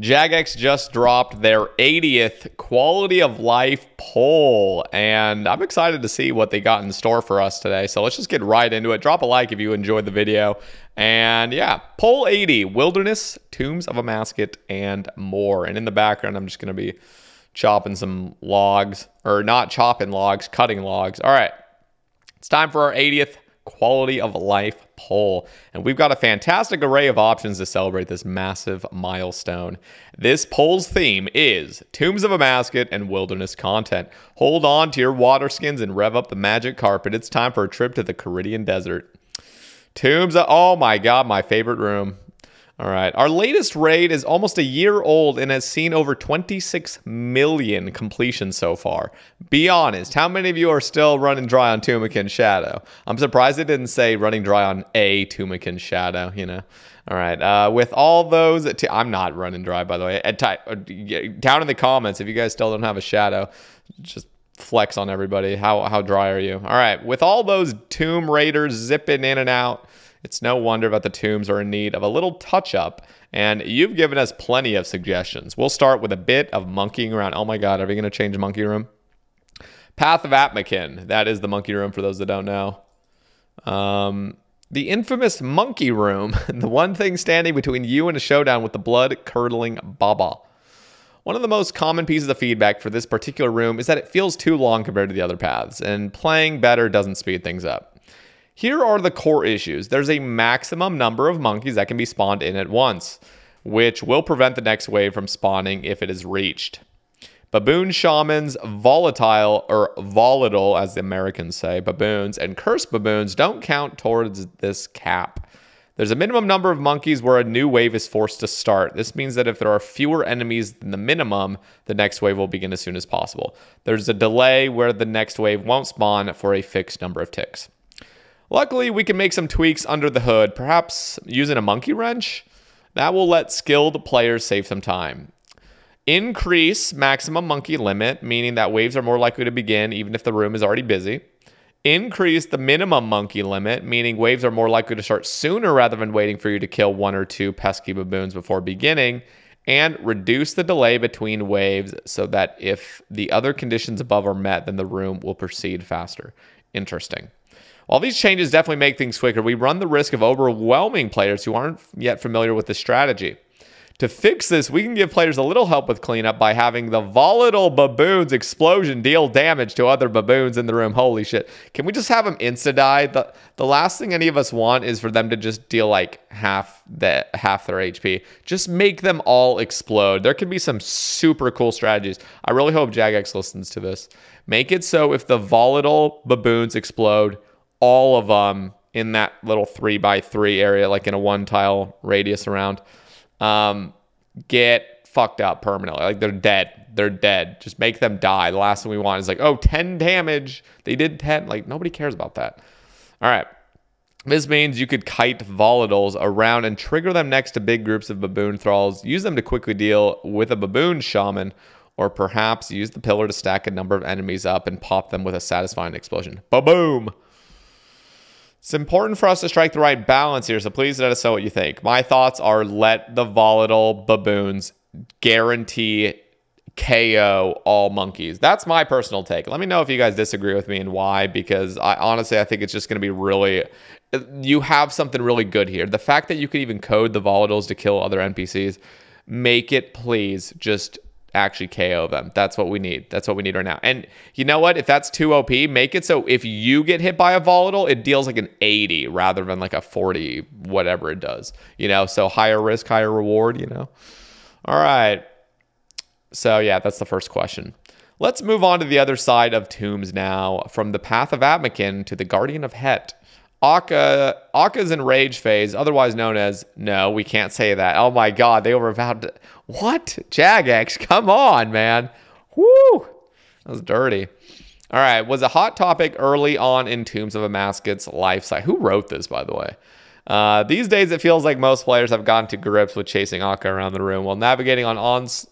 Jagex just dropped their 80th quality of life poll, and I'm excited to see what they got in store for us today. So let's just get right into it. Drop a like if you enjoyed the video. And yeah, poll 80, wilderness, tombs of a mascot, and more. And in the background, I'm just going to be chopping some logs, or not chopping logs, cutting logs. All right, it's time for our 80th quality of life poll, and we've got a fantastic array of options to celebrate this massive milestone. This poll's theme is Tombs of a Mascot and wilderness content. Hold on to your water skins and rev up the magic carpet. It's time for a trip to the Caribbean desert. Tombs of, oh my god, my favorite room. All right, our latest raid is almost a year old and has seen over 26 million completions so far. Be honest, how many of you are still running dry on Tumakin Shadow? I'm surprised it didn't say running dry on a Tumakin Shadow, you know. All right, with all those, I'm not running dry, by the way. Down in the comments, if you guys still don't have a Shadow, just flex on everybody. How dry are you? All right, with all those Tomb Raiders zipping in and out, it's no wonder that the tombs are in need of a little touch-up, and you've given us plenty of suggestions. We'll start with a bit of monkeying around. Oh my god, are we going to change monkey room? Path of Atmakin. That is the monkey room for those that don't know. The infamous monkey room. The one thing standing between you and a showdown with the blood-curdling Baba. One of the most common pieces of feedback for this particular room is that it feels too long compared to the other paths, and playing better doesn't speed things up. Here are the core issues. There's a maximum number of monkeys that can be spawned in at once, which will prevent the next wave from spawning if it is reached. Baboon shamans, volatile, or volatile, as the Americans say, baboons, and cursed baboons don't count towards this cap. There's a minimum number of monkeys where a new wave is forced to start. This means that if there are fewer enemies than the minimum, the next wave will begin as soon as possible. There's a delay where the next wave won't spawn for a fixed number of ticks. Luckily, we can make some tweaks under the hood, perhaps using a monkey wrench. That will let skilled players save some time. Increase maximum monkey limit, meaning that waves are more likely to begin even if the room is already busy. Increase the minimum monkey limit, meaning waves are more likely to start sooner rather than waiting for you to kill one or two pesky baboons before beginning. And reduce the delay between waves so that if the other conditions above are met, then the room will proceed faster. Interesting. While these changes definitely make things quicker, we run the risk of overwhelming players who aren't yet familiar with the strategy. To fix this, we can give players a little help with cleanup by having the volatile baboons explosion deal damage to other baboons in the room. Holy shit. Can we just have them insta-die? The last thing any of us want is for them to just deal like half their HP. Just make them all explode. There could be some super cool strategies. I really hope Jagex listens to this. Make it so if the volatile baboons explode, all of them in that little 3x3 area, like in a 1-tile radius around, get fucked up permanently. Like they're dead. They're dead. Just make them die. The last thing we want is like, oh, 10 damage. They did 10. Like nobody cares about that. All right. This means you could kite volatiles around and trigger them next to big groups of baboon thralls. Use them to quickly deal with a baboon shaman, or perhaps use the pillar to stack a number of enemies up and pop them with a satisfying explosion. Ba-boom! It's important for us to strike the right balance here, so please let us know what you think. My thoughts are let the volatile baboons guarantee KO all monkeys. That's my personal take. Let me know if you guys disagree with me and why, because I think it's just going to be really... You have something really good here. The fact that you can even code the volatiles to kill other NPCs, make it please just actually KO them. That's what we need. That's what we need right now. And you know what? If that's too OP, make it so if you get hit by a volatile, it deals like an 80 rather than like a 40, whatever it does. You know, so higher risk, higher reward, you know. All right. So yeah, that's the first question. Let's move on to the other side of tombs now. From the Path of Atmakin to the Guardian of Het. Akka's in rage phase, otherwise known as... No, we can't say that. Oh my god, they were about to... What? Jagex, come on, man. Woo! That was dirty. All right, was a hot topic early on in Tombs of a Mascot's life cycle. Who wrote this, by the way? These days, it feels like most players have gotten to grips with chasing Akka around the room while navigating on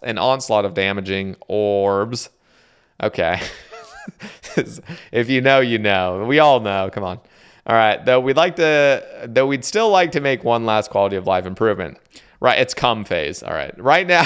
an onslaught of damaging orbs. Okay. If you know, you know. We all know. Come on. All right. Though we'd still like to make one last quality of life improvement. Right, it's come phase. All right. Right now,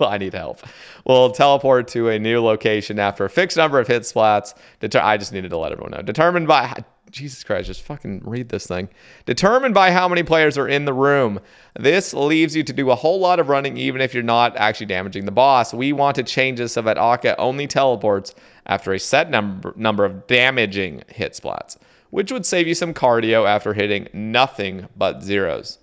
I need help. We'll teleport to a new location after a fixed number of hit splats. I just needed to let everyone know. Determined by... Jesus Christ, just fucking read this thing. Determined by how many players are in the room. This leaves you to do a whole lot of running even if you're not actually damaging the boss. We want to change this so that Akka only teleports after a set number of damaging hit splats, which would save you some cardio after hitting nothing but zeros.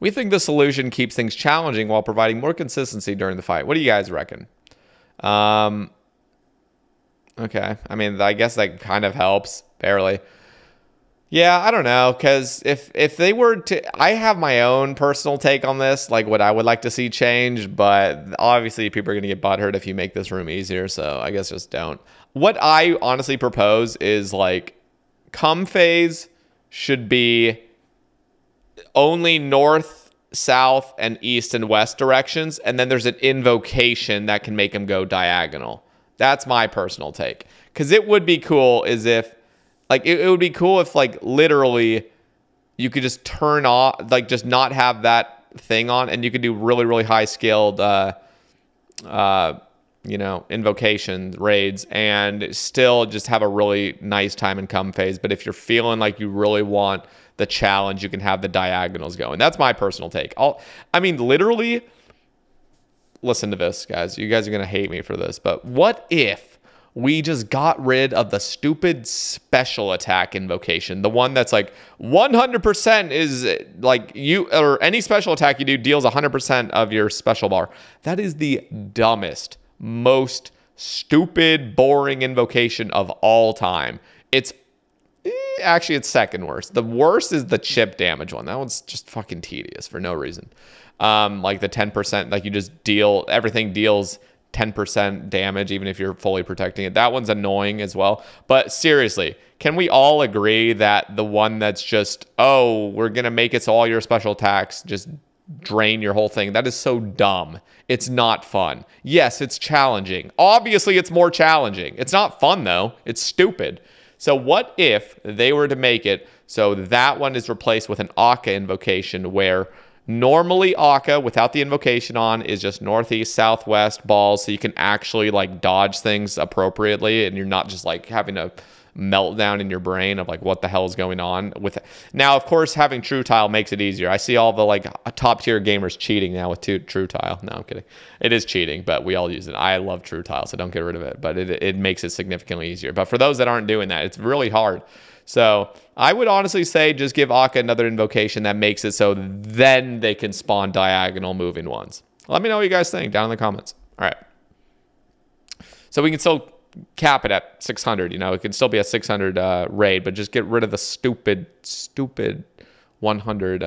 We think the solution keeps things challenging while providing more consistency during the fight. What do you guys reckon? Okay. I mean, I guess that kind of helps, barely. Yeah, I don't know, because if they were to... I have my own personal take on this, like what I would like to see change, but obviously people are going to get butthurt if you make this room easier, so I guess just don't. What I honestly propose is, like, come phase should be only north, south, and east and west directions, and then there's an invocation that can make them go diagonal. That's my personal take. Because it would be cool is if, like, it would be cool if, like, literally you could just turn off, like, just not have that thing on, and you could do really, really high skilled, you know, invocation raids and still just have a really nice time in come phase. But if you're feeling like you really want the challenge, you can have the diagonals going. That's my personal take. I mean, literally... Listen to this, guys. You guys are going to hate me for this, but what if we just got rid of the stupid special attack invocation? The one that's like 100% is like you, or any special attack you do deals 100% of your special bar. That is the dumbest, most stupid, boring invocation of all time. It's actually, it's second worst. The worst is the chip damage one. That one's just fucking tedious for no reason. Like the 10%, like you just deal, everything deals 10% damage, even if you're fully protecting it. That one's annoying as well. But seriously, can we all agree that the one that's just, oh, we're going to make it so all your special attacks just drain your whole thing? That is so dumb. It's not fun. Yes, it's challenging. Obviously, it's more challenging. It's not fun, though. It's stupid. So what if they were to make it so that one is replaced with an Akka invocation where normally Akka, without the invocation on, is just northeast, southwest balls, so you can actually, like, dodge things appropriately, and you're not just, like, having a meltdown in your brain of, like, what the hell is going on with it. Now, of course, having True Tile makes it easier. I see all the, like, top-tier gamers cheating now with True Tile. No, I'm kidding. It is cheating, but we all use it. I love True Tile, so don't get rid of it, but it makes it significantly easier. But for those that aren't doing that, it's really hard. So I would honestly say just give Akka another invocation that makes it so then they can spawn diagonal moving ones. Let me know what you guys think down in the comments. All right. So we can still cap it at 600. You know, it can still be a 600 raid, but just get rid of the stupid 100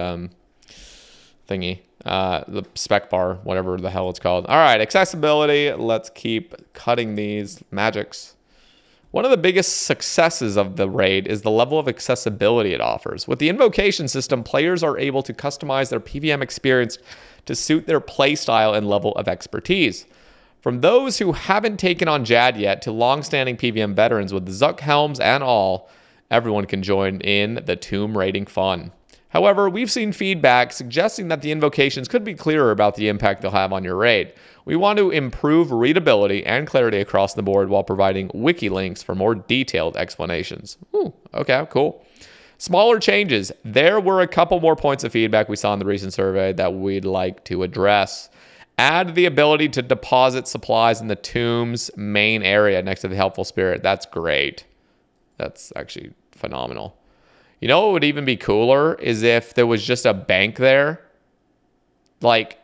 thingy. The spec bar, whatever the hell it's called. All right, accessibility. Let's keep cutting these magics. One of the biggest successes of the raid is the level of accessibility it offers. With the invocation system, players are able to customize their PvM experience to suit their playstyle and level of expertise. From those who haven't taken on Jad yet to long-standing PvM veterans with Zuck helms and all, everyone can join in the tomb raiding fun. However, we've seen feedback suggesting that the invocations could be clearer about the impact they'll have on your raid. We want to improve readability and clarity across the board while providing wiki links for more detailed explanations. Ooh, okay, cool. Smaller changes. There were a couple more points of feedback we saw in the recent survey that we'd like to address. Add the ability to deposit supplies in the tomb's main area next to the helpful spirit. That's great. That's actually phenomenal. You know what would even be cooler is if there was just a bank there. Like,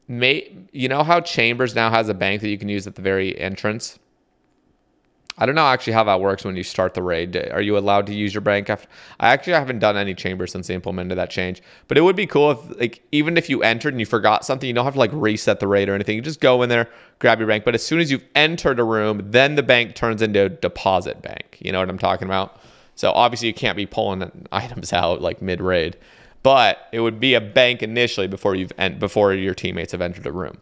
you know how Chambers now has a bank that you can use at the very entrance? I don't know actually how that works when you start the raid. Are you allowed to use your bank after? I actually haven't done any Chambers since they implemented that change. But it would be cool if, like, even if you entered and you forgot something, you don't have to, like, reset the raid or anything. You just go in there, grab your bank. But as soon as you've entered a room, then the bank turns into a deposit bank. You know what I'm talking about? So obviously you can't be pulling items out like mid-raid, but it would be a bank initially before your teammates have entered a room.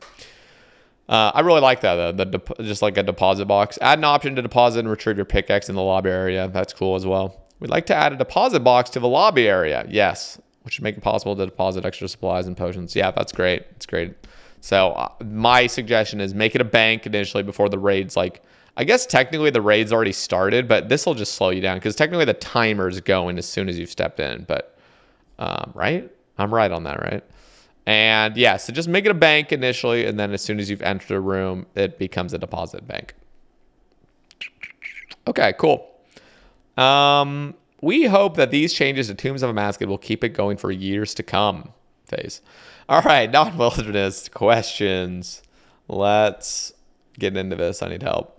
I really like that though, just like a deposit box. Add an option to deposit and retrieve your pickaxe in the lobby area. That's cool as well. We'd like to add a deposit box to the lobby area. Yes, which would make it possible to deposit extra supplies and potions. Yeah, that's great. It's great. So my suggestion is make it a bank initially before the raids. Like, I guess technically the raid's already started, but this will just slow you down because technically the timer's going as soon as you've stepped in. But, right? I'm right on that, right? And yeah, so just make it a bank initially, and then as soon as you've entered a room, it becomes a deposit bank. Okay, cool. We hope that these changes to Tombs of Amascot will keep it going for years to come. Phase. All right, non-wilderness questions. Let's get into this. I need help.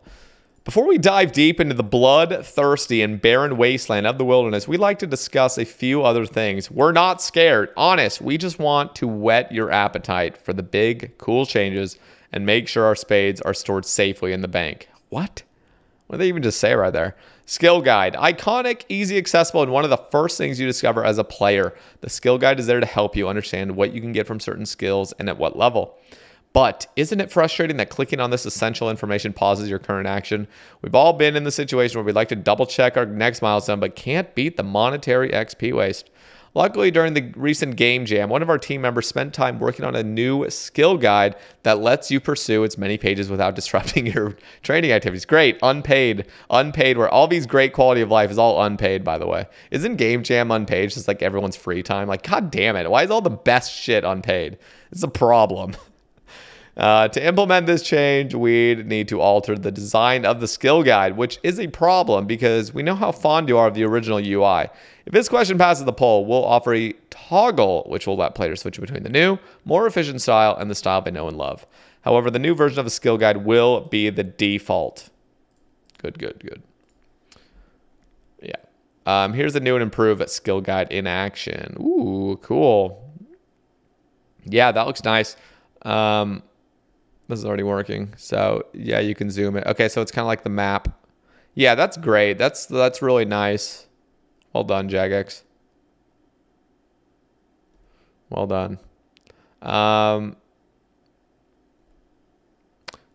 Before we dive deep into the bloodthirsty and barren wasteland of the wilderness, we'd like to discuss a few other things. We're not scared. Honest, we just want to whet your appetite for the big, cool changes and make sure our spades are stored safely in the bank. What? What did they even just say right there? Skill guide. Iconic, easy, accessible, and one of the first things you discover as a player. The skill guide is there to help you understand what you can get from certain skills and at what level. But isn't it frustrating that clicking on this essential information pauses your current action? We've all been in the situation where we'd like to double check our next milestone, but can't beat the monetary XP waste. Luckily, during the recent game jam, one of our team members spent time working on a new skill guide that lets you pursue its many pages without disrupting your training activities. Great. Unpaid, where all these great quality of life is all unpaid, by the way. Isn't game jam unpaid? Just like everyone's free time. Like, God damn it. Why is all the best shit unpaid? It's a problem. To implement this change, we'd need to alter the design of the skill guide, which is a problem because we know how fond you are of the original UI. If this question passes the poll, we'll offer a toggle, which will let players switch between the new, more efficient style and the style they know and love. However, the new version of the skill guide will be the default. Good. Yeah. Here's the new and improved skill guide in action. Ooh, cool. Yeah, that looks nice. This is already working. So yeah, you can zoom it. Okay, so it's kind of like the map. Yeah, that's great. That's really nice. Well done, Jagex. Well done.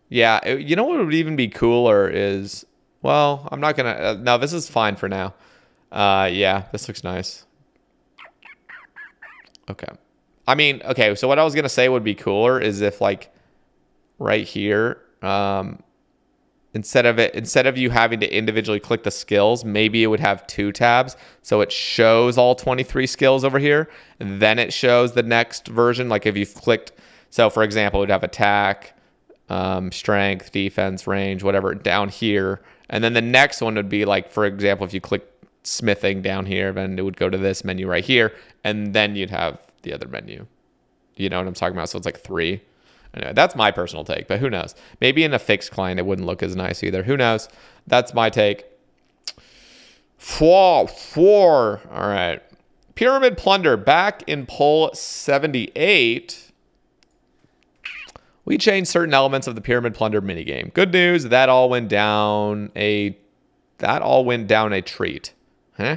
Yeah, you know what would even be cooler is, well, I'm not gonna. No, this is fine for now. Yeah, this looks nice. Okay. I mean, okay. So what I was gonna say would be cooler is if like, right here, instead of you having to individually click the skills, maybe it would have 2 tabs. So it shows all 23 skills over here, and then it shows the next version. Like if you've clicked, so for example, it would have attack, strength, defense, range, whatever down here. And then the next one would be like, for example, if you click smithing down here, then it would go to this menu right here. And then you'd have the other menu. You know what I'm talking about? So it's like 3. Anyway, that's my personal take, but who knows? Maybe in a fixed client, it wouldn't look as nice either. Who knows? That's my take. 4. All right. Pyramid Plunder. Back in poll 78, we changed certain elements of the Pyramid Plunder minigame. Good news, that all went down a treat. Huh?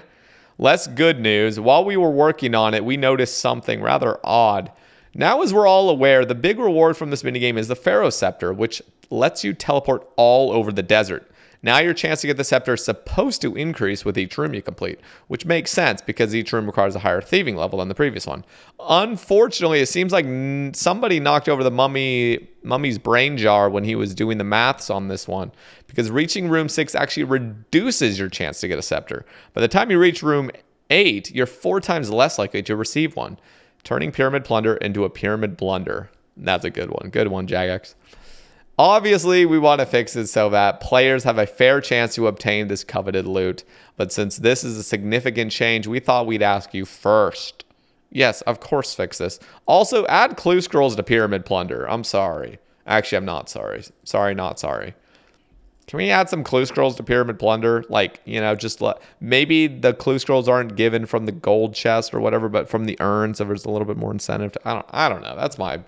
Less good news. While we were working on it, we noticed something rather odd. Now, as we're all aware, the big reward from this minigame is the Pharaoh Scepter, which lets you teleport all over the desert. Now your chance to get the scepter is supposed to increase with each room you complete, which makes sense because each room requires a higher thieving level than the previous one. Unfortunately, it seems like somebody knocked over the mummy's brain jar when he was doing the maths on this one, because reaching room 6 actually reduces your chance to get a scepter. By the time you reach room 8, you're 4 times less likely to receive one, turning Pyramid Plunder into a Pyramid Blunder. That's a good one. Good one, Jagex. Obviously, we want to fix it so that players have a fair chance to obtain this coveted loot. But since this is a significant change, we thought we'd ask you first. Yes, of course, fix this. Also, add clue scrolls to Pyramid Plunder. I'm sorry. Actually, I'm not sorry. Sorry, not sorry. Can we add some clue scrolls to Pyramid Plunder? Like, you know, just maybe the clue scrolls aren't given from the gold chest or whatever, but from the urn, so there's a little bit more incentive. I don't know. That's my...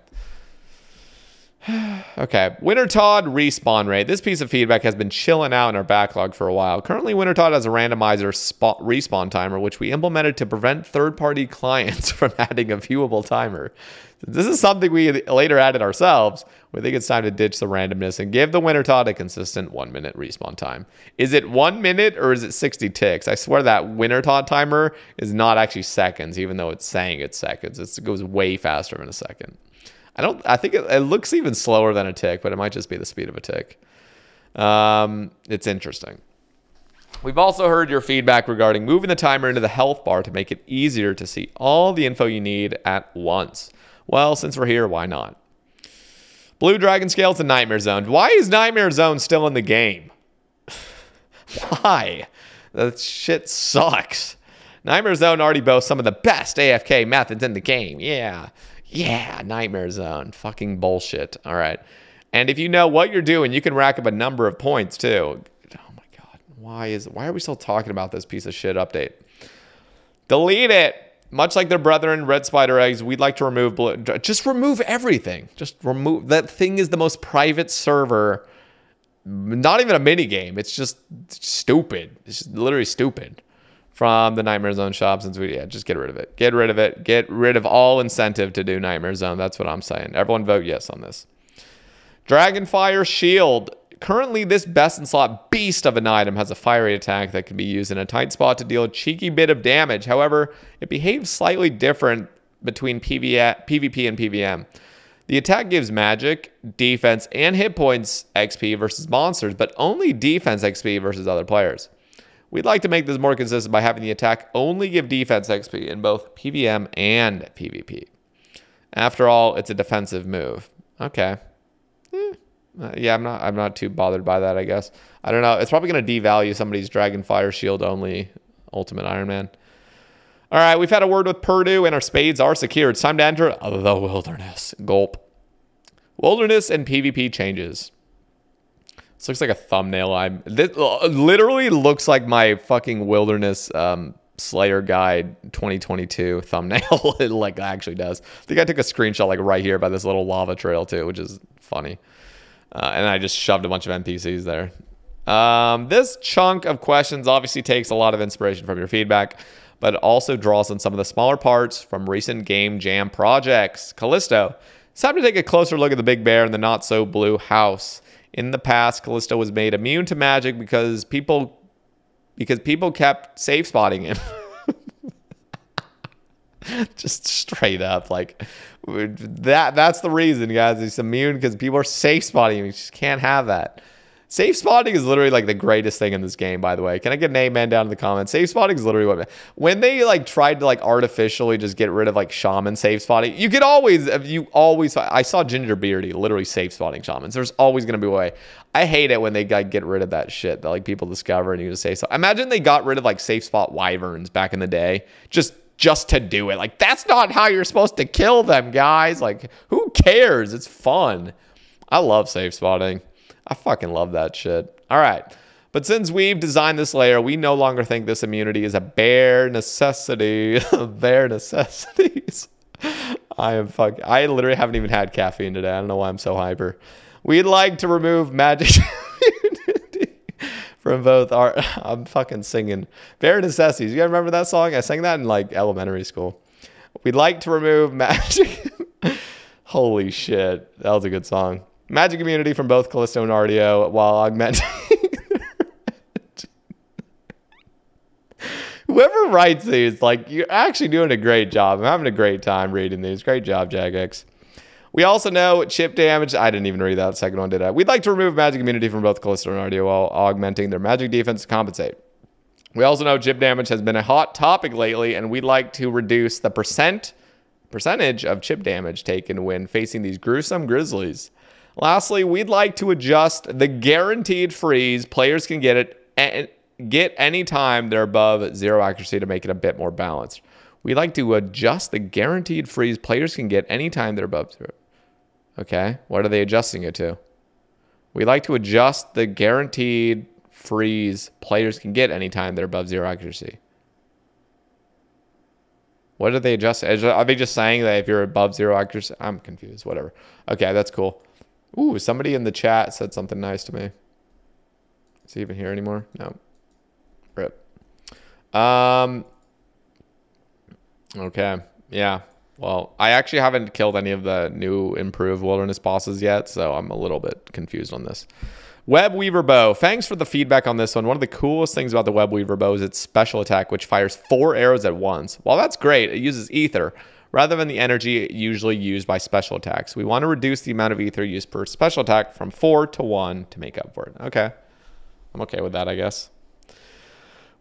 Okay, Wintertodd respawn rate. This piece of feedback has been chilling out in our backlog for a while. Currently, Wintertodd has a randomizer respawn timer, which we implemented to prevent third-party clients from adding a viewable timer. This is something we later added ourselves. We think it's time to ditch the randomness and give the Wintertodd a consistent 1-minute respawn time. Is it 1 minute or is it 60 ticks? I swear that Wintertodd timer is not actually seconds, even though it's saying it's seconds. It goes way faster than a second. I think it looks even slower than a tick, but it might just be the speed of a tick. It's interesting. We've also heard your feedback regarding moving the timer into the health bar to make it easier to see all the info you need at once. Well, since we're here, why not? Blue Dragon Scales and Nightmare Zone. Why is Nightmare Zone still in the game? Why? That shit sucks. Nightmare Zone already boasts some of the best AFK methods in the game. Yeah, Nightmare Zone. Fucking bullshit. All right. And if you know what you're doing, you can rack up a number of points too. Oh my God. Why are we still talking about this piece of shit update? Delete it. Much like their brethren, Red Spider Eggs, we'd like to remove blue. Just remove everything. Just remove. That thing is the most private server. Not even a mini game. It's just stupid. It's just literally stupid. From the Nightmare Zone shop, since just get rid of it. Get rid of it. Get rid of all incentive to do Nightmare Zone. That's what I'm saying. Everyone vote yes on this. Dragonfire Shield. Currently, this best in slot beast of an item has a fiery attack that can be used in a tight spot to deal a cheeky bit of damage. However, it behaves slightly different between PvP and PvM. The attack gives magic, defense, and hit points XP versus monsters, but only defense XP versus other players. We'd like to make this more consistent by having the attack only give defense XP in both PvM and PvP. After all, it's a defensive move. Okay. Yeah, I'm not too bothered by that, I guess. I don't know. It's probably going to devalue somebody's Dragonfire Shield only Ultimate Iron Man. All right, we've had a word with Purdue, and our spades are secure. It's time to enter the wilderness. Gulp. Wilderness and PvP changes. This looks like a thumbnail. This literally looks like my fucking Wilderness Slayer Guide 2022 thumbnail. It like actually does. I think I took a screenshot like right here by this little lava trail too, which is funny. And I just shoved a bunch of NPCs there. This chunk of questions obviously takes a lot of inspiration from your feedback, but it also draws on some of the smaller parts from recent game jam projects. Callisto. It's time to take a closer look at the Big Bear and the not-so-blue house. In the past, Callisto was made immune to magic because people kept safe spotting him. Just straight up, like that's the reason, guys. He's immune because people are safe spotting him. You just can't have that. Safe spotting is literally like the greatest thing in this game, by the way. Can I get an amen down in the comments? Safe spotting is literally what, when they like tried to like artificially just get rid of like shaman safe spotting, I saw Ginger Beardy literally safe spotting shamans. There's always going to be a way. I hate it when they like get rid of that shit that like people discover and you just say so. Imagine they got rid of like safe spot wyverns back in the day. Just to do it. Like, that's not how you're supposed to kill them, guys. Like, who cares? It's fun. I love safe spotting. I fucking love that shit. All right. But since we've designed this layer, we no longer think this immunity is a bare necessity. Bare necessities. I literally haven't even had caffeine today. I don't know why I'm so hyper. We'd like to remove magic immunity from both our... I'm fucking singing. Bare necessities. You guys remember that song? I sang that in like elementary school. We'd like to remove magic... Holy shit. That was a good song. Magic immunity from both Callisto and RDO while augmenting... Whoever writes these, like, you're actually doing a great job. I'm having a great time reading these. Great job, Jagex. We also know chip damage. I didn't even read that second one, did I? We'd like to remove magic immunity from both Callisto and RDO while augmenting their magic defense to compensate. We also know chip damage has been a hot topic lately, and we'd like to reduce the percentage of chip damage taken when facing these gruesome grizzlies. Lastly, we'd like to adjust the guaranteed freeze players can get anytime they're above 0 accuracy to make it a bit more balanced. We'd like to adjust the guaranteed freeze players can get anytime they're above 0. Okay, what are they adjusting it to? We'd like to adjust the guaranteed freeze players can get anytime they're above 0 accuracy. What are they adjusting? Are they just saying that if you're above 0 accuracy? I'm confused. Whatever. Okay, that's cool. Ooh, somebody in the chat said something nice to me. Is he even here anymore? No. Rip. Okay. Yeah. Well, I actually haven't killed any of the new improved wilderness bosses yet, so I'm a little bit confused on this. Web Weaver Bow. Thanks for the feedback on this one. One of the coolest things about the Web Weaver Bow is its special attack, which fires 4 arrows at once. While that's great, it uses ether rather than the energy usually used by special attacks. We want to reduce the amount of ether used per special attack from 4 to 1 to make up for it. Okay. I'm okay with that, I guess.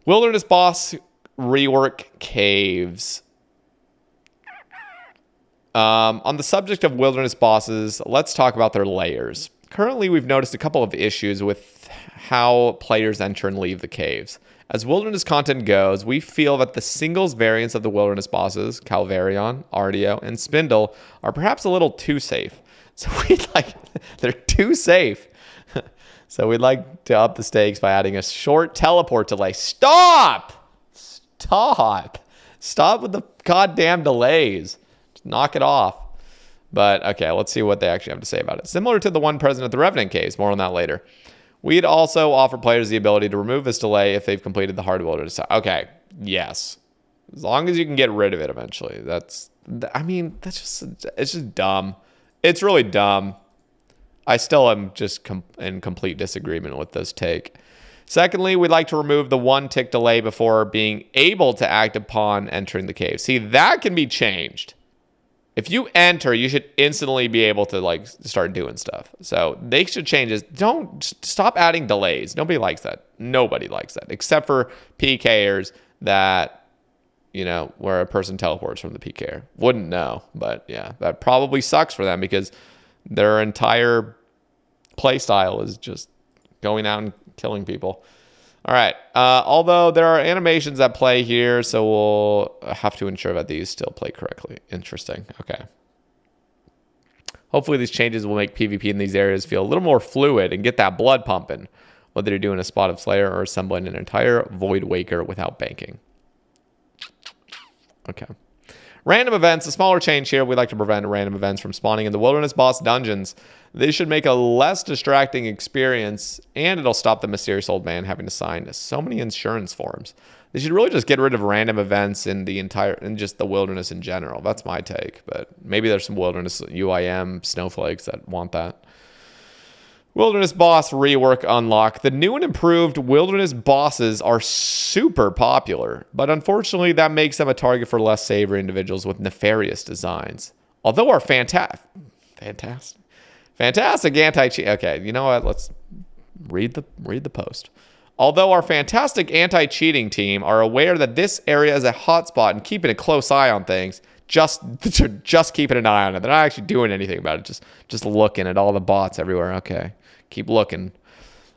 Wilderness boss rework caves. On the subject of wilderness bosses, let's talk about their layers. Currently, we've noticed a couple of issues with how players enter and leave the caves. As wilderness content goes, we feel that the singles variants of the wilderness bosses, Calvarion, Ardio, and Spindle, are perhaps a little too safe. So they're too safe. So we'd like to up the stakes by adding a short teleport delay. Stop! Stop! Stop with the goddamn delays. Just knock it off. But, okay, let's see what they actually have to say about it. Similar to the one present at the Revenant Caves. More on that later. We'd also offer players the ability to remove this delay if they've completed the hard wilderness. Okay, yes. As long as you can get rid of it eventually. It's just dumb. It's really dumb. I still am just in complete disagreement with this take. Secondly, we'd like to remove the 1 tick delay before being able to act upon entering the cave. See, that can be changed. If you enter, you should instantly be able to like start doing stuff. So they should change this. Don't stop adding delays. Nobody likes that. Nobody likes that, except for PKers that, you know, where a person teleports from the PKer. Wouldn't know, but yeah, that probably sucks for them because their entire play style is just going out and killing people. All right. Although there are animations at play here, so we'll have to ensure that these still play correctly. Interesting. Okay. Hopefully these changes will make PvP in these areas feel a little more fluid and get that blood pumping, whether you're doing a spot of Slayer or assembling an entire Void Waker without banking. Okay. Random events, a smaller change here. We'd like to prevent random events from spawning in the wilderness boss dungeons. This should make a less distracting experience, and it'll stop the mysterious old man having to sign so many insurance forms. They should really just get rid of random events in just the wilderness in general. That's my take, but maybe there's some wilderness UIM snowflakes that want that. Wilderness boss rework unlock. The new and improved wilderness bosses are super popular, but unfortunately that makes them a target for less savory individuals with nefarious designs. Although our fantastic anti-cheat. Okay, you know what? Let's read the post. Although our fantastic anti-cheating team are aware that this area is a hotspot and keeping a close eye on things, just keeping an eye on it. They're not actually doing anything about it. Just looking at all the bots everywhere. Okay. Keep looking.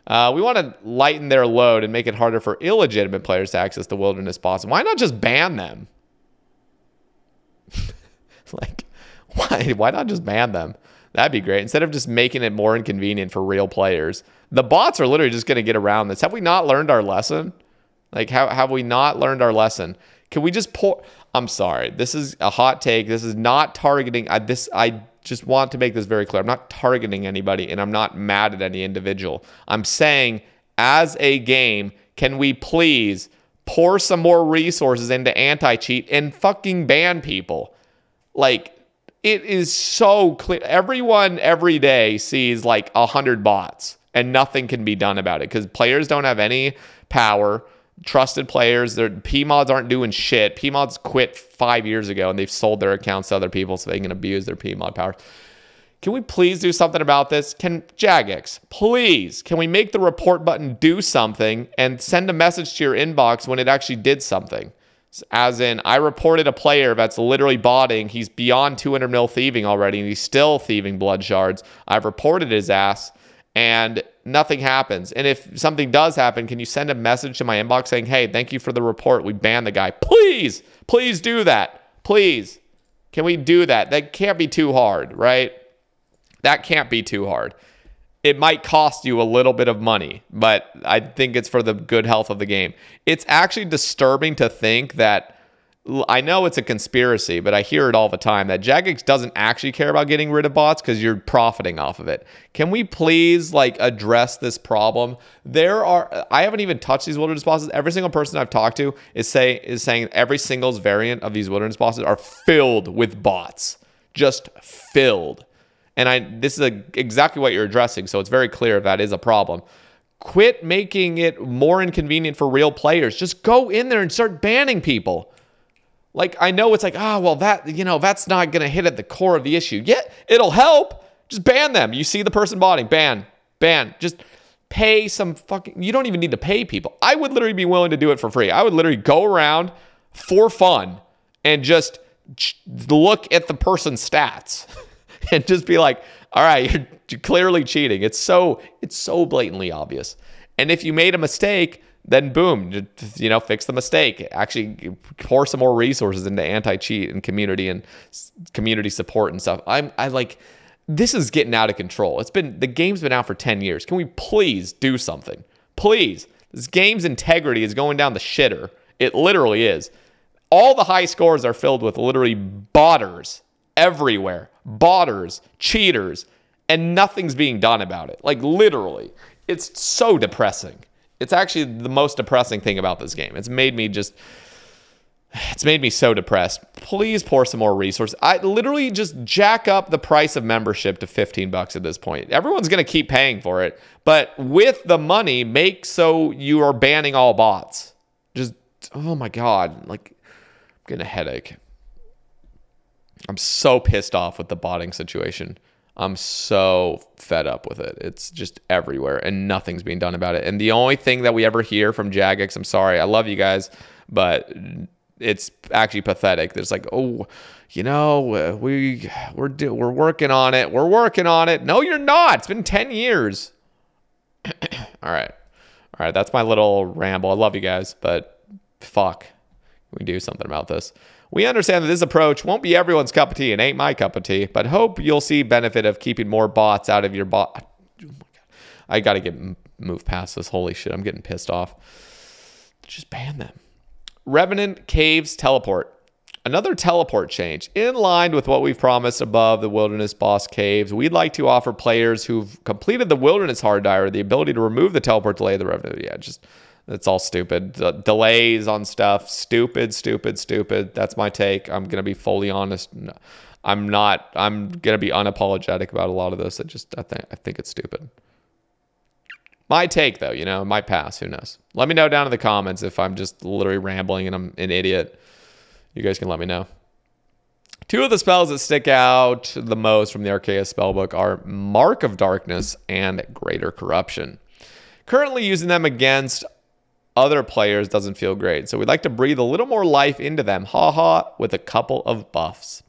We want to lighten their load and make it harder for illegitimate players to access the wilderness boss. Why not just ban them? Like, why not just ban them? That'd be great. Instead of just making it more inconvenient for real players. The bots are literally just going to get around this. Have we not learned our lesson? Like, have we not learned our lesson? Can we just pour... I'm sorry. This is a hot take. This is not targeting... I just want to make this very clear. I'm not targeting anybody, and I'm not mad at any individual. I'm saying, as a game, can we please pour some more resources into anti-cheat and fucking ban people? Like, it is so clear. Everyone every day sees like 100 bots, and nothing can be done about it because players don't have any power. Trusted players, their PMods aren't doing shit. PMods quit 5 years ago and they've sold their accounts to other people so they can abuse their PMod powers. Can we please do something about this? Can Jagex, please, can we make the report button do something and send a message to your inbox when it actually did something? As in, I reported a player that's literally botting. He's beyond 200 mil thieving already and he's still thieving blood shards. I've reported his ass and nothing happens. And if something does happen, can you send a message to my inbox saying, hey, thank you for the report. We banned the guy. Please, please do that. Please. Can we do that? That can't be too hard, right? That can't be too hard. It might cost you a little bit of money, but I think it's for the good health of the game. It's actually disturbing to think that I know it's a conspiracy, but I hear it all the time that Jagex doesn't actually care about getting rid of bots because you're profiting off of it. Can we please like address this problem? I haven't even touched these wilderness bosses. Every single person I've talked to is saying every single variant of these wilderness bosses are filled with bots, just filled. And this is exactly what you're addressing, so it's very clear that is a problem. Quit making it more inconvenient for real players. Just go in there and start banning people. Like, I know it's like, well, that's not going to hit at the core of the issue. Yeah, it'll help. Just ban them. You see the person botting, ban. Just pay some you don't even need to pay people. I would literally be willing to do it for free. I would literally go around for fun and just look at the person's stats and just be like, all right, you're clearly cheating. It's so blatantly obvious. And if you made a mistake, then boom, fix the mistake. Actually pour some more resources into anti-cheat and community support and stuff. This is getting out of control. The game's been out for 10 years. Can we please do something? Please. This game's integrity is going down the shitter. It literally is. All the high scores are filled with literally botters everywhere. Botters, cheaters, and nothing's being done about it. Like, literally. It's so depressing. It's actually the most depressing thing about this game. It's made me so depressed. Please pour some more resources. I literally just jack up the price of membership to $15 at this point. Everyone's going to keep paying for it, but with the money, make so you are banning all bots. Just, oh my God, like, I'm getting a headache. I'm so pissed off with the botting situation. I'm so fed up with it. It's just everywhere and nothing's being done about it. And the only thing that we ever hear from Jagex, I'm sorry, I love you guys, but it's actually pathetic. There's like, we're working on it. We're working on it. No, you're not. It's been 10 years. All right. That's my little ramble. I love you guys, but fuck. We do something about this. We understand that this approach won't be everyone's cup of tea and ain't my cup of tea, but hope you'll see benefit of keeping more bots out of your bot. Oh my God. I got to move past this. Holy shit, I'm getting pissed off. Just ban them. Revenant Caves Teleport. Another teleport change. In line with what we've promised above the Wilderness Boss Caves, we'd like to offer players who've completed the Wilderness Hard Diary the ability to remove the teleport delay of the Revenant. Yeah, it's all stupid. Delays on stuff. Stupid. That's my take. I'm going to be fully honest. No, I'm not. I'm going to be unapologetic about a lot of this. I think it's stupid. My take, though, might pass. Who knows? Let me know down in the comments if I'm just literally rambling and I'm an idiot. You guys can let me know. Two of the spells that stick out the most from the Arceus spellbook are Mark of Darkness and Greater Corruption. Currently using them against other players doesn't feel great, so we'd like to breathe a little more life into them, with a couple of buffs.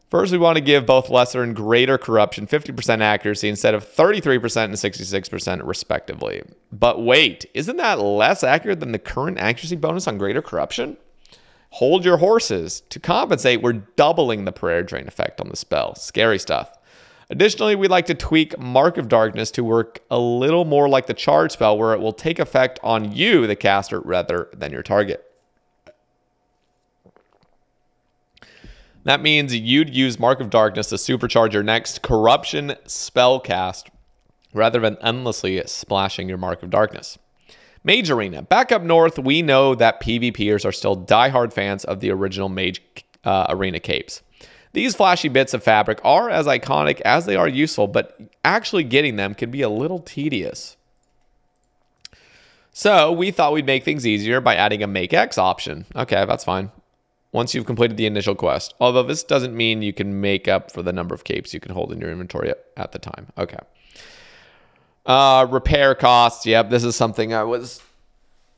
First, we want to give both Lesser and Greater Corruption 50% accuracy instead of 33% and 66% respectively. But wait, isn't that less accurate than the current accuracy bonus on Greater Corruption? Hold your horses. To compensate, we're doubling the prayer drain effect on the spell. Scary stuff. Additionally, we'd like to tweak Mark of Darkness to work a little more like the charge spell, where it will take effect on you, the caster, rather than your target. That means you'd use Mark of Darkness to supercharge your next corruption spell cast, rather than endlessly splashing your Mark of Darkness. Mage Arena. Back up north, we know that PvPers are still diehard fans of the original Mage Arena capes. These flashy bits of fabric are as iconic as they are useful, but actually getting them can be a little tedious. So we thought we'd make things easier by adding a Make X option. Okay, that's fine. Once you've completed the initial quest. Although this doesn't mean you can make up for the number of capes you can hold in your inventory at the time. Okay. Repair costs. Yep, this is something I was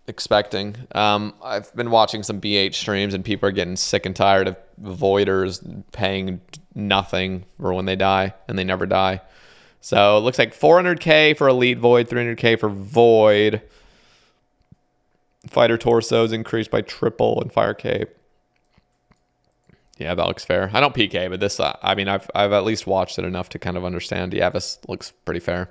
expecting. I've been watching some BH streams and people are getting sick and tired of voiders paying nothing for when they die, and they never die. So it looks like 400k for Elite Void, 300k for Void. Fighter torsos increased by triple and Fire Cape. Yeah, that looks fair. I don't PK, but this, I've at least watched it enough to kind of understand. Yeah, this looks pretty fair.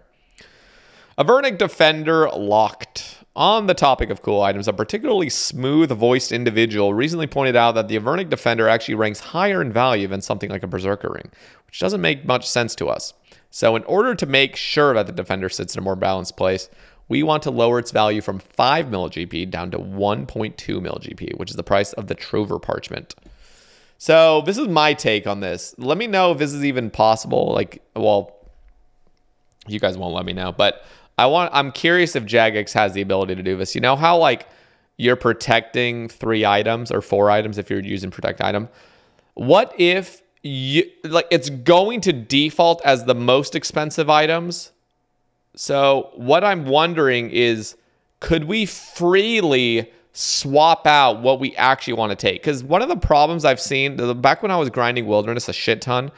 Avernic Defender locked On the topic of cool items, a particularly smooth-voiced individual recently pointed out that the Avernic Defender actually ranks higher in value than something like a Berserker Ring, which doesn't make much sense to us. So in order to make sure that the Defender sits in a more balanced place, we want to lower its value from 5 mil GP down to 1.2 mil GP, which is the price of the Trover Parchment. So this is my take on this. Let me know if this is even possible. Like, well, you guys won't let me know, but I'm curious if Jagex has the ability to do this. You know how like you're protecting 3 items or 4 items if you're using protect item? What if it's going to default as the most expensive items? So what I'm wondering is, could we freely swap out what we actually want to take? Because one of the problems I've seen, back when I was grinding Wilderness a shit ton,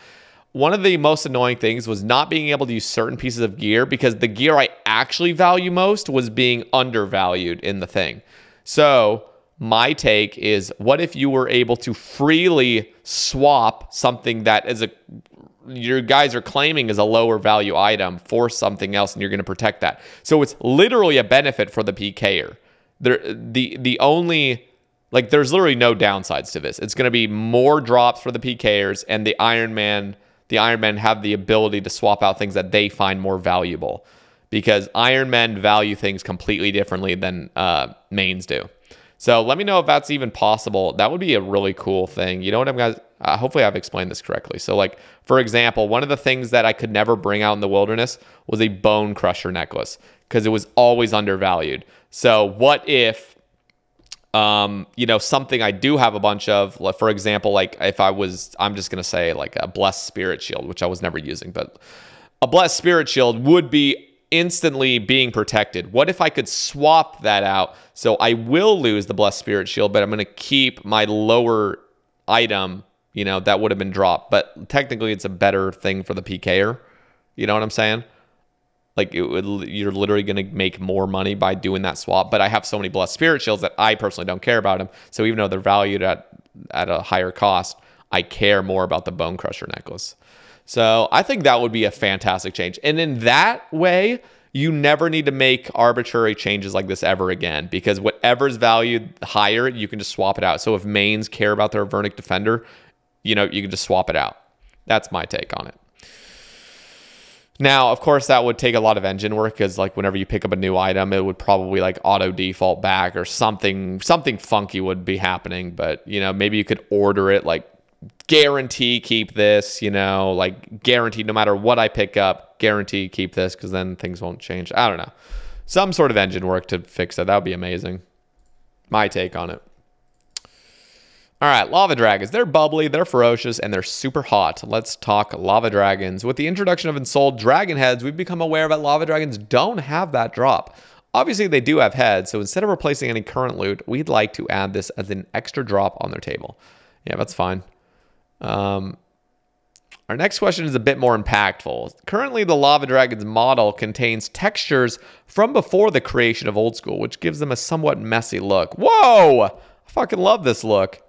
one of the most annoying things was not being able to use certain pieces of gear because the gear I actually value most was being undervalued in the thing. So my take is, what if you were able to freely swap something that is your guys are claiming is a lower value item for something else, and you're going to protect that? So it's literally a benefit for the PKer. The only, like, there's literally no downsides to this. It's going to be more drops for the PKers, and the Iron Men have the ability to swap out things that they find more valuable, because Iron Men value things completely differently than mains do. So let me know if that's even possible. That would be a really cool thing. You know what I'm guys? Hopefully I've explained this correctly. So like, for example, one of the things that I could never bring out in the Wilderness was a Bone Crusher necklace, because it was always undervalued. So what if, you know, something I do have a bunch of, like, for example, like if I'm just going to say like a Blessed Spirit Shield, which I was never using, but a Blessed Spirit Shield would be instantly being protected. What if I could swap that out? So I will lose the Blessed Spirit Shield, but I'm going to keep my lower item, you know, that would have been dropped. But technically it's a better thing for the PKer. You know what I'm saying? Like, you're literally going to make more money by doing that swap. But I have so many Blessed Spirit Shields that I personally don't care about them. So even though they're valued at a higher cost, I care more about the Bone Crusher necklace. So I think that would be a fantastic change. And in that way, you never need to make arbitrary changes like this ever again, because whatever's valued higher, you can just swap it out. So if mains care about their Avernic Defender, you know, you can just swap it out. That's my take on it. Now, of course, that would take a lot of engine work, because like whenever you pick up a new item, it would probably like auto default back, or something funky would be happening. But, you know, maybe you could order it like, guarantee keep this, you know, like guarantee no matter what I pick up, guarantee keep this, because then things won't change. I don't know. Some sort of engine work to fix that. That would be amazing. My take on it. All right, lava dragons. They're bubbly, they're ferocious, and they're super hot. Let's talk lava dragons. With the introduction of Ensouled Dragon Heads, we've become aware that lava dragons don't have that drop. Obviously, they do have heads, so instead of replacing any current loot, we'd like to add this as an extra drop on their table. Yeah, that's fine. Our next question is a bit more impactful. Currently, the Lava Dragon's model contains textures from before the creation of Old School, which gives them a somewhat messy look. Whoa! I fucking love this look.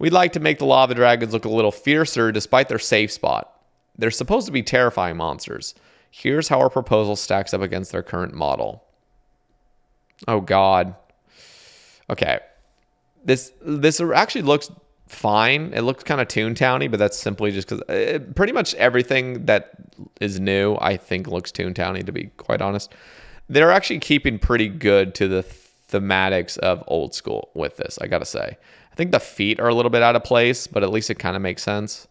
We'd like to make the Lava Dragons look a little fiercer despite their safe spot. They're supposed to be terrifying monsters. Here's how our proposal stacks up against their current model. Oh, God. Okay. This actually looks fine. It looks kind of Toontowny, but that's simply just because pretty much everything that is new, I think, looks Toontowny, to be quite honest. They're actually keeping pretty good to the thematics of Old School with this, I gotta say. I think the feet are a little bit out of place, but at least it kind of makes sense.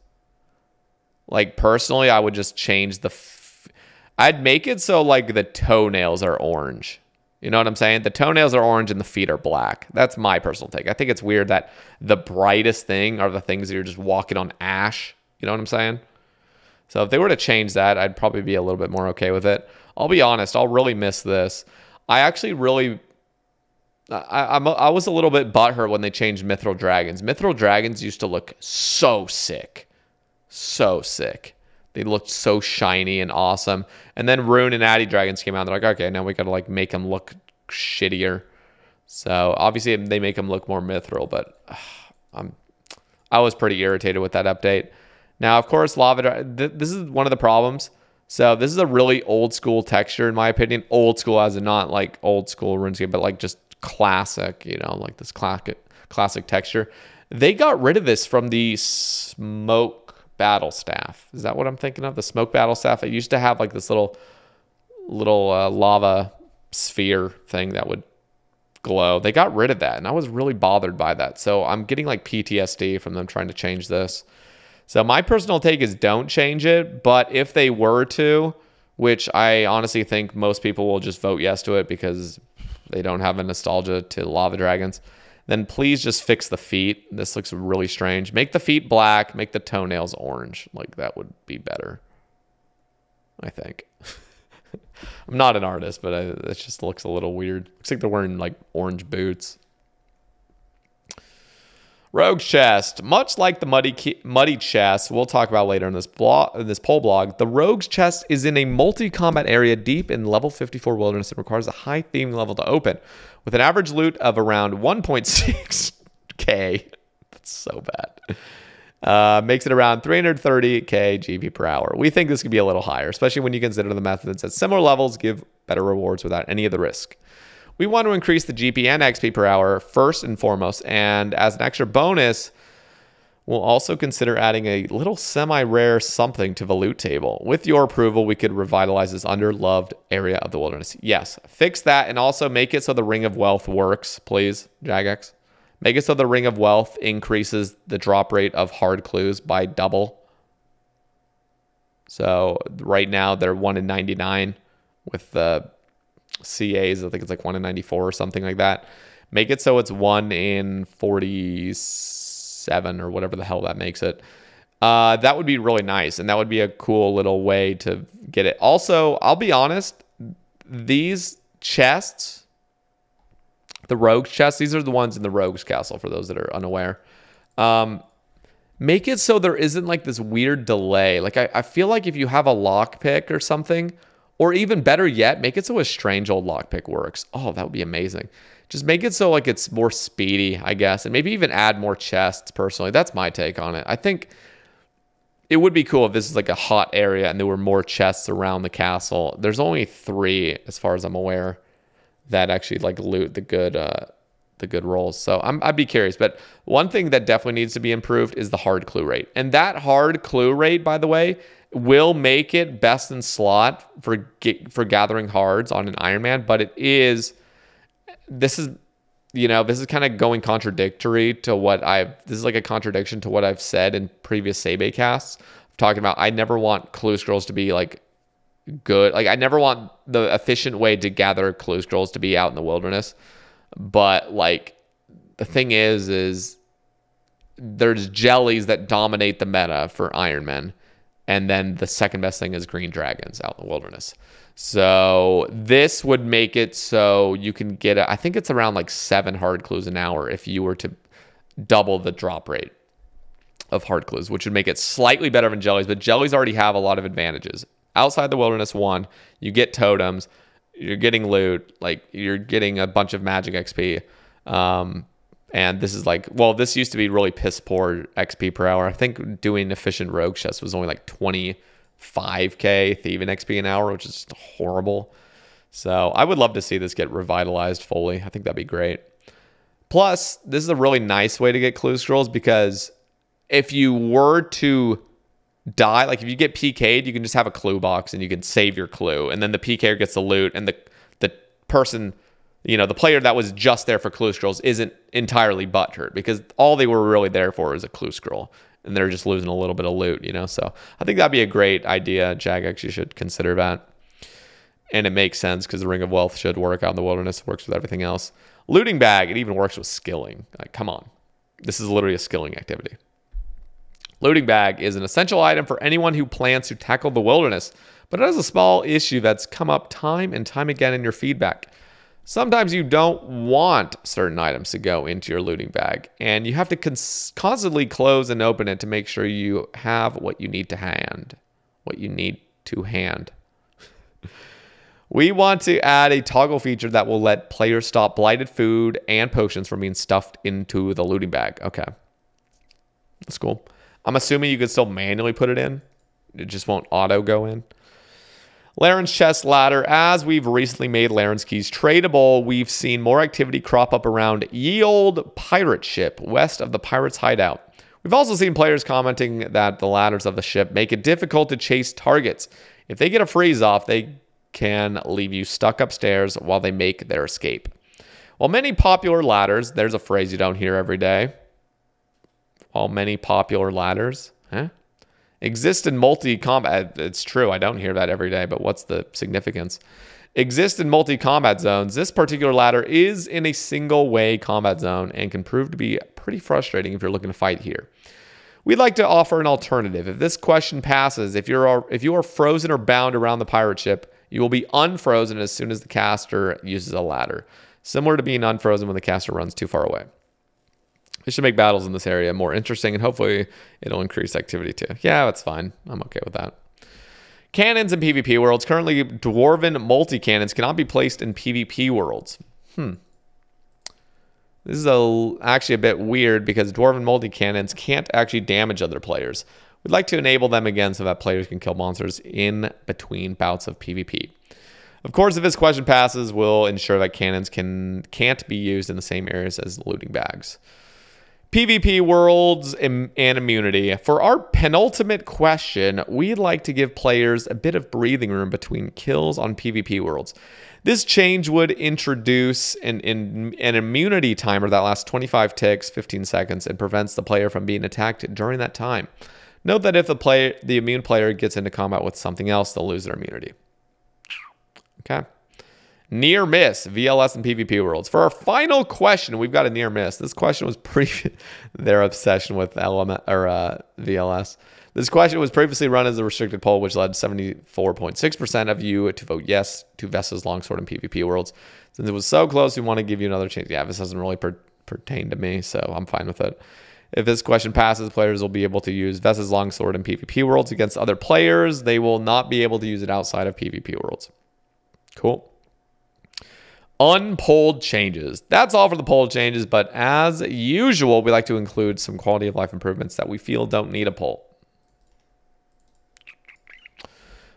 Like, personally, I would just change I'd make it so, like, the toenails are orange. You know what I'm saying? The toenails are orange and the feet are black. That's my personal take. I think it's weird that the brightest thing are the things that you're just walking on ash. You know what I'm saying? So if they were to change that, I'd probably be a little bit more okay with it. I'll be honest, I'll really miss this. I actually really... I was a little bit butthurt when they changed Mithril Dragons. Mithril Dragons used to look so sick. So sick. They looked so shiny and awesome. And then Rune and Addy Dragons came out. They're like, okay, now we got to like make them look shittier. So obviously they make them look more mithril, but I was pretty irritated with that update. Now, of course, this is one of the problems. So this is a really old school texture in my opinion. Old school as in not like old school RuneScape, but like just classic, you know, like this classic texture. They got rid of this from the Smoke Battle Staff. Is that what I'm thinking of? The Smoke Battle Staff. It used to have like this little lava sphere thing that would glow. They got rid of that, and I was really bothered by that. So I'm getting like PTSD from them trying to change this. So my personal take is don't change it, but if they were to, which I honestly think most people will just vote yes to it because they don't have a nostalgia to lava dragons, then please just fix the feet. This looks really strange. Make the feet black, make the toenails orange. Like that would be better, I think. I'm not an artist, but it just looks a little weird. Looks like they're wearing like orange boots. Rogue's Chest. Much like the muddy chest we'll talk about later in this poll blog, the Rogue's Chest is in a multi-combat area deep in level 54 wilderness and requires a high theming level to open, with an average loot of around 1.6k. That's so bad. Makes it around 330k GP per hour. We think this could be a little higher, especially when you consider the methods at similar levels give better rewards without any of the risk. We want to increase the GP and XP per hour first and foremost, and as an extra bonus, we'll also consider adding a little semi-rare something to the loot table. With your approval, we could revitalize this underloved area of the wilderness. Yes, fix that and also make it so the Ring of Wealth works, please, Jagex. Make it so the Ring of Wealth increases the drop rate of hard clues by double. So right now they're 1 in 99 with the CAs. I think it's like 1 in 94 or something like that. Make it so it's 1 in 47 or whatever the hell that makes it. That would be really nice, and that would be a cool little way to get it. Also, I'll be honest, these chests, the Rogue's Chest, these are the ones in the Rogue's Castle for those that are unaware. Make it so there isn't like this weird delay. Like I feel like if you have a lockpick or something, or even better yet, make it so a strange old lockpick works. Oh, that would be amazing. Just make it so like it's more speedy, I guess, and maybe even add more chests personally. That's my take on it. I think it would be cool if this is like a hot area and there were more chests around the castle. There's only 3, as far as I'm aware, that actually like loot the good rolls. So I'd be curious. But one thing that definitely needs to be improved is the hard clue rate. And that hard clue rate, by the way, will make it best in slot for gathering hards on an Iron Man. But this is kind of going contradictory to this is like a contradiction to what I've said in previous Sebe casts. I'm talking about I never want clue scrolls to be like good. Like I never want the efficient way to gather clue scrolls to be out in the wilderness. But like the thing is there's jellies that dominate the meta for Iron Men. And then the second best thing is green dragons out in the wilderness. So this would make it so you can get, I think it's around like 7 hard clues an hour if you were to double the drop rate of hard clues, which would make it slightly better than jellies. But jellies already have a lot of advantages. Outside the wilderness, 1, you get totems, you're getting loot, like you're getting a bunch of magic XP. And this is like, well, this used to be really piss poor XP per hour. I think doing efficient rogue chest was only like 25k thieving XP an hour, which is just horrible. So I would love to see this get revitalized fully. I think that'd be great. Plus, this is a really nice way to get clue scrolls because if you were to die, like if you get PK'd, you can just have a clue box and you can save your clue. And then the PKer gets the loot and the person, the player that was just there for clue scrolls isn't entirely butthurt because all they were really there for is a clue scroll and they're just losing a little bit of loot, So I think that'd be a great idea. Jagex, you should consider that. And it makes sense because the Ring of Wealth should work out in the wilderness, works with everything else. Looting bag, it even works with skilling. Like, come on. This is literally a skilling activity. Looting bag is an essential item for anyone who plans to tackle the wilderness, but it has a small issue that's come up time and time again in your feedback. Sometimes you don't want certain items to go into your looting bag, and you have to constantly close and open it to make sure you have what you need to hand. We want to add a toggle feature that will let players stop blighted food and potions from being stuffed into the looting bag. Okay. That's cool. I'm assuming you could still manually put it in. It just won't auto go in. Laren's chest ladder. As we've recently made Laren's keys tradable, we've seen more activity crop up around Ye Olde pirate ship west of the pirates' hideout. We've also seen players commenting that the ladders of the ship make it difficult to chase targets. If they get a freeze off, they can leave you stuck upstairs while they make their escape. While many popular ladders, there's a phrase you don't hear every day. While many popular ladders, exist in multi-combat. It's true, I don't hear that every day, but what's the significance? Exist in multi-combat zones. This particular ladder is in a single-way combat zone and can prove to be pretty frustrating if you're looking to fight here. We'd like to offer an alternative. If this question passes, if you are frozen or bound around the pirate ship, you will be unfrozen as soon as the caster uses a ladder. Similar to being unfrozen when the caster runs too far away. It should make battles in this area more interesting, and hopefully it'll increase activity too. Yeah, that's fine. I'm okay with that. Cannons in PvP worlds. Currently, Dwarven multi-cannons cannot be placed in PvP worlds. This is actually a bit weird because Dwarven multi-cannons can't actually damage other players. We'd like to enable them again so that players can kill monsters in between bouts of PvP. Of course, if this question passes, we'll ensure that cannons can't be used in the same areas as looting bags. PvP worlds and immunity. For our penultimate question, we'd like to give players a bit of breathing room between kills on PvP worlds. This change would introduce an immunity timer that lasts 25 ticks, 15 seconds, and prevents the player from being attacked during that time. Note that if the immune player gets into combat with something else, they'll lose their immunity. Okay. Near miss, VLS and PvP worlds. For our final question, we've got a near miss. This question was their obsession with VLS. This question was previously run as a restricted poll, which led 74.6% of you to vote yes to Vessa's longsword in PvP worlds. Since it was so close, we want to give you another chance. Yeah, this doesn't really pertain to me, so I'm fine with it. If this question passes, players will be able to use Vessa's longsword in PvP worlds against other players. They will not be able to use it outside of PvP worlds. Cool. Unpolled changes. That's all for the poll changes, but as usual, we like to include some quality of life improvements that we feel don't need a poll.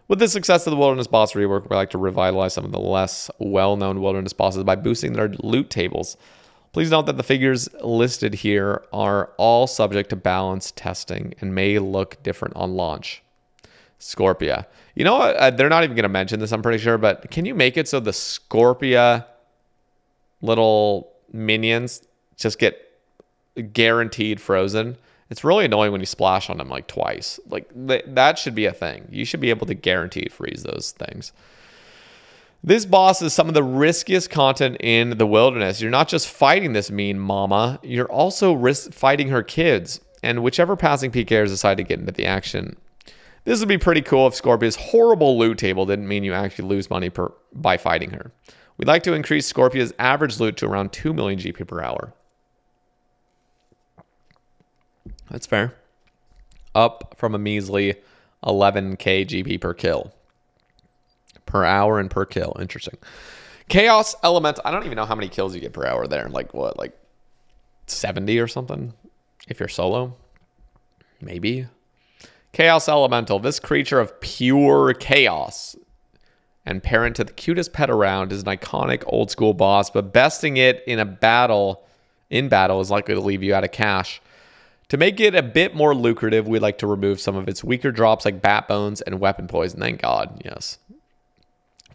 With the success of the Wilderness Boss rework, we like to revitalize some of the less well-known Wilderness bosses by boosting their loot tables. Please note that the figures listed here are all subject to balance testing and may look different on launch. Scorpia. You know what? They're not even going to mention this, I'm pretty sure, but can you make it so the Scorpia little minions just get guaranteed frozen? It's really annoying when you splash on them like twice. Like that should be a thing. You should be able to guarantee freeze those things. This boss is some of the riskiest content in the wilderness. You're not just fighting this mean mama, you're also fighting her kids, and whichever passing PKers decide to get into the action. This would be pretty cool if Scorpia's horrible loot table didn't mean you actually lose money by fighting her. We'd like to increase Scorpia's average loot to around 2 million GP per hour. That's fair. Up from a measly 11k GP per kill. Per hour and per kill. Interesting. Chaos Element. I don't even know how many kills you get per hour there. Like what? Like 70 or something? If you're solo? Maybe. Chaos Elemental. This creature of pure chaos and parent to the cutest pet around is an iconic old school boss, but besting it in battle is likely to leave you out of cash. To make it a bit more lucrative, we'd like to remove some of its weaker drops like bat bones and weapon poison. Thank God, yes.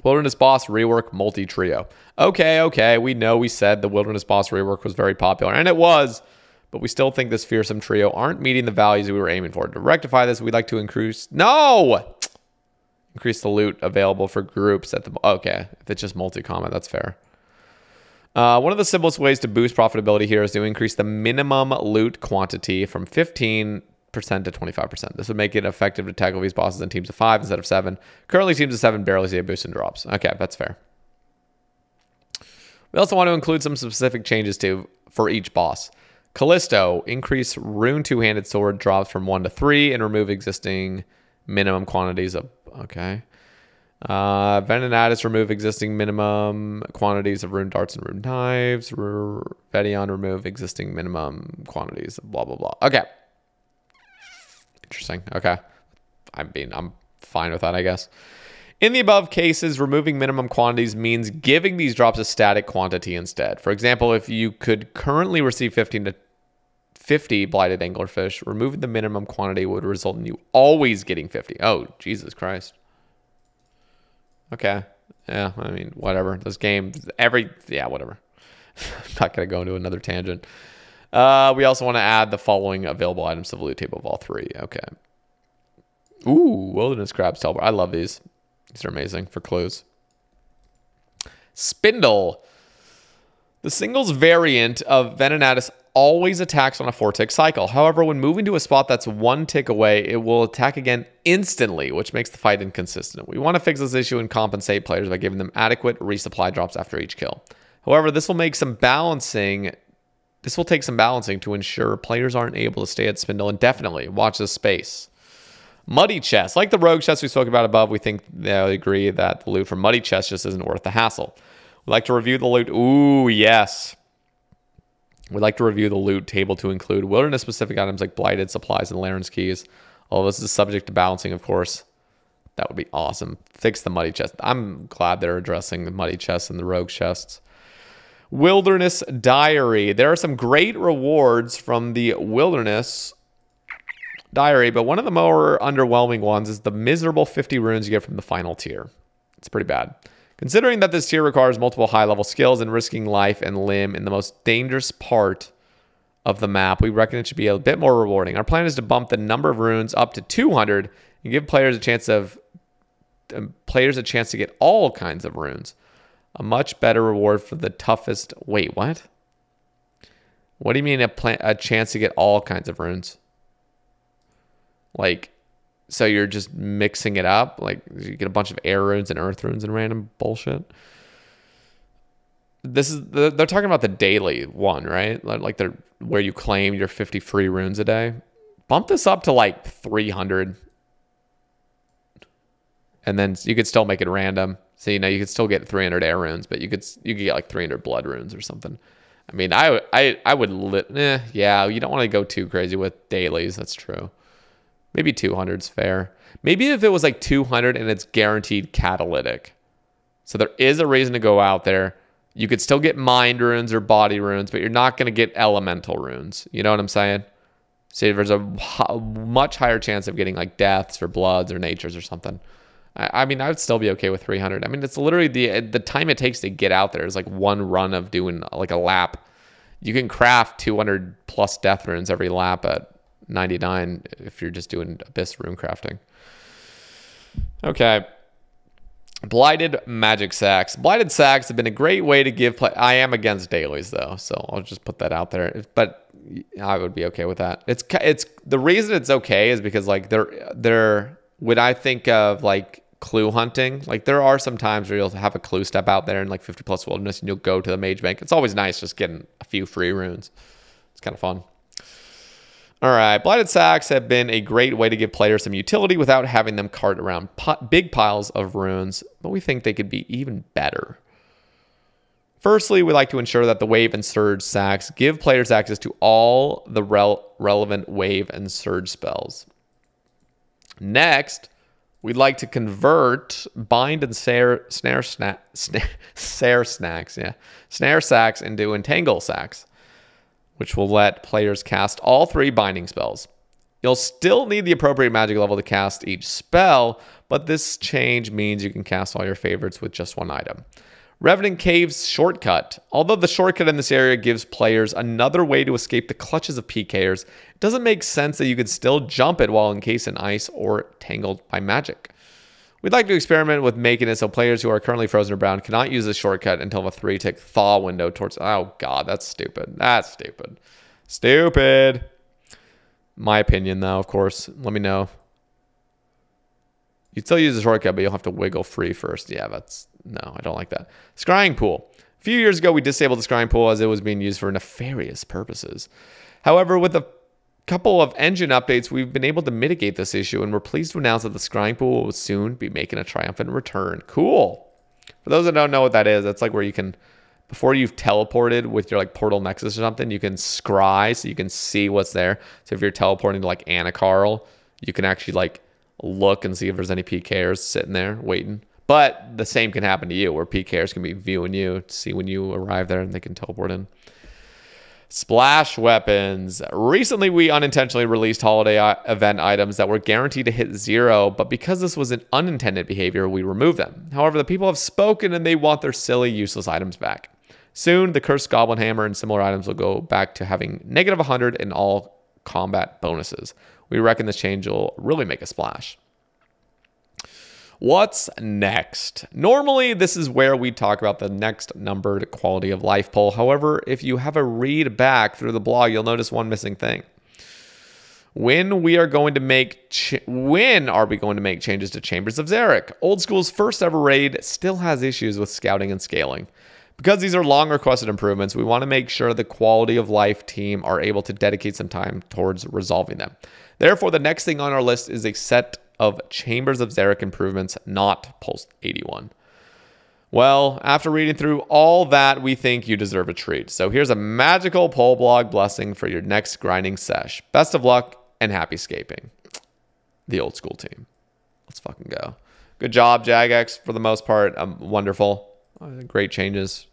Wilderness Boss rework multi-trio. Okay, we know we said the Wilderness Boss rework was very popular, and it was, but we still think this fearsome trio aren't meeting the values we were aiming for. To rectify this, we'd like to increase the loot available for groups at the... Okay, if it's just multi-combat, that's fair. One of the simplest ways to boost profitability here is to increase the minimum loot quantity from 15% to 25%. This would make it effective to tackle these bosses in teams of 5 instead of 7. Currently, teams of 7 barely see a boost in drops. Okay, that's fair. We also want to include some specific changes for each boss. Callisto, increase rune two-handed sword drops from 1 to 3 and remove existing minimum quantities of... Okay. Venenatus, remove existing minimum quantities of rune darts and rune knives. Vedion, remove existing minimum quantities of blah, blah, blah. Okay. Interesting. Okay. I'm fine with that, I guess. In the above cases, removing minimum quantities means giving these drops a static quantity instead. For example, if you could currently receive 15 to 50 blighted anglerfish, removing the minimum quantity would result in you always getting 50. Oh, Jesus Christ. Okay. Yeah, I mean, whatever. This game, yeah, whatever. I'm not going to go into another tangent. We also want to add the following available items to the loot table of all three. Okay. Ooh, wilderness crabs teleport. I love these. These are amazing for clues. Spindle. The singles variant of Venenatus always attacks on a 4-tick cycle. However, when moving to a spot that's 1 tick away, it will attack again instantly, which makes the fight inconsistent. We want to fix this issue and compensate players by giving them adequate resupply drops after each kill. However, this will take some balancing to ensure players aren't able to stay at Spindle indefinitely. Watch this space. Muddy chests. Like the rogue chests we spoke about above, we think they agree that the loot from muddy chests just isn't worth the hassle. We'd like to review the loot. Ooh, yes. We'd like to review the loot table to include wilderness-specific items like blighted supplies and Laren's keys. All this is subject to balancing, of course. That would be awesome. Fix the muddy chest. I'm glad they're addressing the muddy chests and the rogue chests. Wilderness Diary. There are some great rewards from the Wilderness Diary, but one of the more underwhelming ones is the miserable 50 runes you get from the final tier. It's pretty bad. Considering that this tier requires multiple high-level skills and risking life and limb in the most dangerous part of the map, we reckon it should be a bit more rewarding. Our plan is to bump the number of runes up to 200 and give players a chance to get all kinds of runes. A much better reward for the toughest... Wait, what? What do you mean a chance to get all kinds of runes? Like, so you're just mixing it up? Like, you get a bunch of air runes and earth runes and random bullshit? They're talking about the daily one, right? Like, they're where you claim your 50 free runes a day. Bump this up to like 300. And then you could still make it random. So, you know, you could still get 300 air runes, but you could get like 300 blood runes or something. I mean, I would... yeah, you don't want to go too crazy with dailies. That's true. Maybe 200 is fair. Maybe if it was like 200 and it's guaranteed catalytic. So there is a reason to go out there. You could still get mind runes or body runes, but you're not going to get elemental runes. You know what I'm saying? So there's a much higher chance of getting like deaths or bloods or natures or something. I mean, I would still be okay with 300. I mean, it's literally the time it takes to get out there is like one run of doing like a lap. You can craft 200 plus death runes every lap at 99 if you're just doing abyss rune crafting. Okay. Blighted magic sacks. Blighted sacks have been a great way to give play. I am against dailies though, so I'll just put that out there. But I would be okay with that. It's the reason it's okay is because like they're when I think of like clue hunting, like there are some times where you'll have a clue step out there in like 50 plus wilderness and you'll go to the mage bank. It's always nice just getting a few free runes. It's kind of fun. All right, blighted sacks have been a great way to give players some utility without having them cart around big piles of runes, but we think they could be even better. Firstly, we like to ensure that the wave and surge sacks give players access to all the relevant wave and surge spells. Next, we'd like to convert bind and snare sacks into entangle sacks, which will let players cast all 3 binding spells. You'll still need the appropriate magic level to cast each spell, but this change means you can cast all your favorites with just 1 item. Revenant Cave's shortcut. Although the shortcut in this area gives players another way to escape the clutches of PKers, it doesn't make sense that you could still jump it while encased in ice or tangled by magic. We'd like to experiment with making it so players who are currently frozen or bound cannot use the shortcut until the 3-tick thaw window towards... Oh, God, that's stupid. That's stupid. Stupid. My opinion, though, of course. Let me know. You'd still use the shortcut, but you'll have to wiggle free first. Yeah, that's... No, I don't like that. Scrying pool. A few years ago, we disabled the scrying pool as it was being used for nefarious purposes. However, with a couple of engine updates, we've been able to mitigate this issue, and we're pleased to announce that the scrying pool will soon be making a triumphant return. Cool. For those that don't know what that is, that's like where you can, before you've teleported with your like portal nexus or something, you can scry so you can see what's there. So if you're teleporting to like Anacarl, you can actually like look and see if there's any PKers sitting there waiting. But the same can happen to you, where PKers can be viewing you to see when you arrive there and they can teleport in. Splash weapons. Recently, we unintentionally released holiday event items that were guaranteed to hit 0, but because this was an unintended behavior, we removed them. However, the people have spoken and they want their silly, useless items back. Soon, the Cursed Goblin Hammer and similar items will go back to having -100 in all combat bonuses. We reckon this change will really make a splash. What's next? Normally, this is where we talk about the next numbered quality of life poll. However, if you have a read back through the blog, you'll notice one missing thing. When are we going to make changes to Chambers of Xeric? Old School's first ever raid still has issues with scouting and scaling. Because these are long requested improvements, we want to make sure the quality of life team are able to dedicate some time towards resolving them. Therefore, the next thing on our list is a set of Chambers of Xeric improvements, not Pulse 81. Well, after reading through all that, we think you deserve a treat. So here's a magical poll blog blessing for your next grinding sesh. Best of luck and happy scaping. The Old School team. Let's fucking go. Good job, Jagex, for the most part. Wonderful. Great changes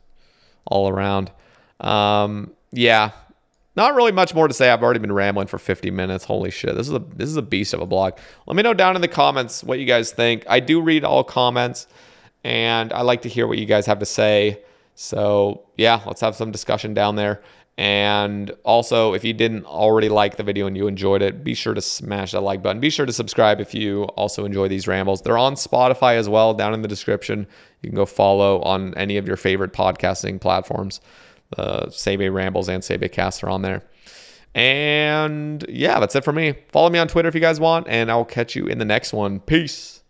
all around. Yeah. Not really much more to say. I've already been rambling for 50 minutes. Holy shit. This is a beast of a blog. Let me know down in the comments what you guys think. I do read all comments, and I like to hear what you guys have to say. So, yeah, let's have some discussion down there. And also, if you didn't already like the video and you enjoyed it, be sure to smash that like button. Be sure to subscribe if you also enjoy these rambles. They're on Spotify as well, down in the description. You can go follow on any of your favorite podcasting platforms. Sebe Rambles and Sebe Cast are on there. And yeah, that's it for me. Follow me on Twitter if you guys want, and I'll catch you in the next one. Peace.